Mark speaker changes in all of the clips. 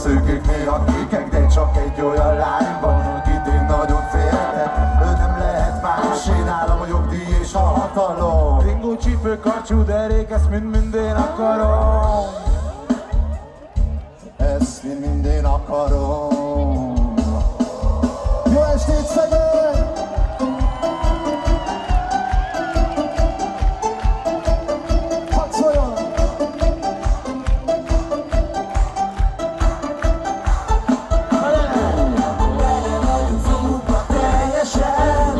Speaker 1: szőkök, néha kékek, de csak egy olyan lány van, akit én nagyon féltek. Ő nem lehet másé, nálam a jogdíj és a hatalom.
Speaker 2: Ringó csípő, karcsú derék, ezt mind én akarom.
Speaker 1: Ezt mind én akarom. Jó estét, Szeged! Hadd szóljon!
Speaker 3: Bele vagyunk zúgva teljesen,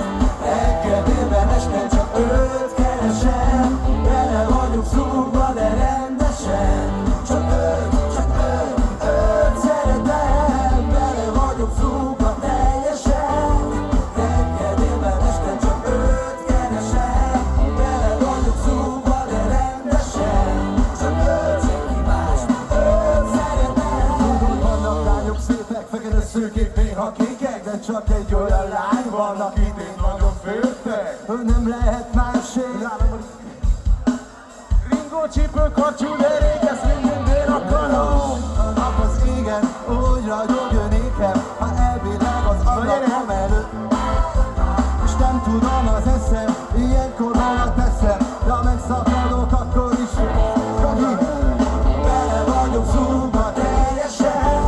Speaker 3: reggelében este csak őt keresem. Bele vagyunk zúgva, de rendesen, csak őt szeretem. Bele vagyunk zúgva teljesen, reggelében este csak őt keresem. Bele vagyunk zúgva, de rendesen, csak őt, senki más, őt szeretem.
Speaker 1: Vannak lányok szépek, fekete szőkék, néha kékek, de csak egy olyan lány van, akit én nagyon féltek. Ő nem lehet másé.
Speaker 2: Ringó csípő, karcsú derék, ezt mind én akarom.
Speaker 1: A nap az égen, úgy ragyog nékem, ha elvileg az ablakon előtt. És nem tudom az eszem, ilyenkor hova teszem, de ha megszakadok, akkor is Rogi!
Speaker 3: Bele vagyok zúgva teljesen,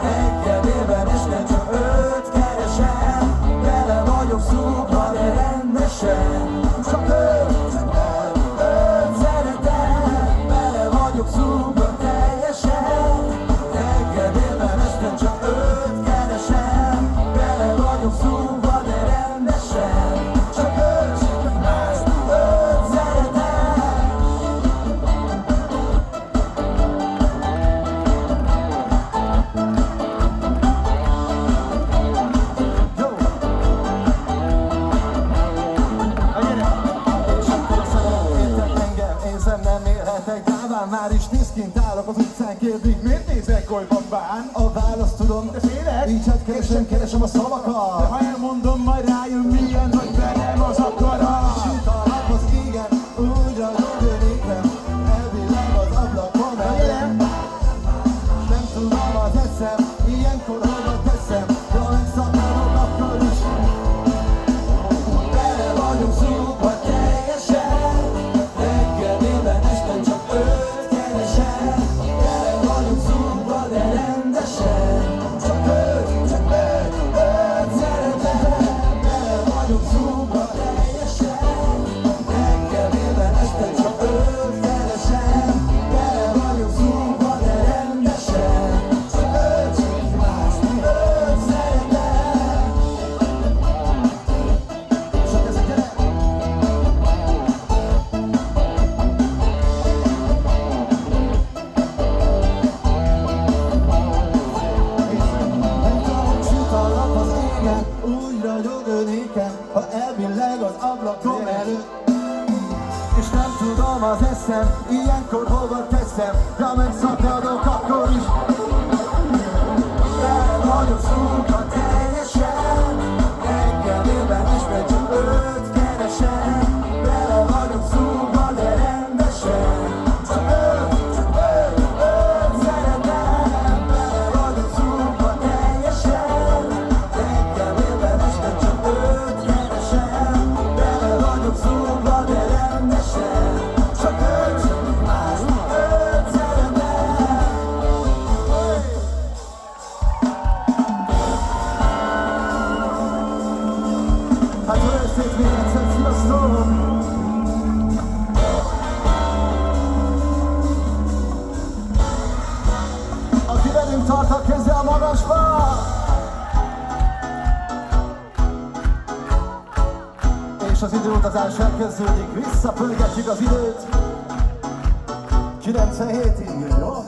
Speaker 3: reggelében este csak őt keresem. Bele vagyok zúgva, de rendesen, csak őt szeretem. Bele vagyok zúgva teljesen, reggelében este csak őt keresem. Bele vagyok zúgva, de rendesen, csak őt, senki más, őt szeretem.
Speaker 1: És akkor szeretnétek engem, érzem nem élhetek dáván. Már is néz kint állok az utcán, kérdik, miért nézek oly babán? A választ tudom,
Speaker 2: De félek?
Speaker 1: így hát keresem a
Speaker 2: De
Speaker 1: szavakat.
Speaker 2: ha elmondom, majd rájön milyen nagy velem az akarat.
Speaker 1: Süt a nap az égen, úgy ragyog nékem, elvillag az ablakon előtt. Nem tudom az eszem, ilyenkor hova teszem, de ha megszakadok, akkor is.
Speaker 3: Bele vagyunk zúgva teljesen, reggelében este csak őt keresem. Bele vagyunk zúgva, de rendesen, csak őt szeretem. Bele vagyunk zúgva teljesen, reggelében este csak őt keresem. Bele vagyunk zúgva, de rendesen, csak őt, senki más, őt szeretem.
Speaker 1: Csak ez a gyerek. Süt a nap az égen, úgy ragyog nékem, ha elbilleg az ablakon előtt. És nem tudom az eszem, ilyenkor hova teszem, de ha megszakadok, akkor is.
Speaker 3: Bele vagyok zúgva teljesen, reggelében este csak őt keresem. Bele vagyok zúgva, de rendesen, csak őt szeretem. Bele vagyok zúgva teljesen, reggelében este csak őt keresem. Bele vagyok zúgva, de rendesen, csak őt, senki más, őt szeretem.
Speaker 1: Hát jó estét még egyszer, sziasztok! Aki velünk tart, a keze a magasba! És az időutazás elkezdődik, visszapörgetjük az időt 97-ig, jó?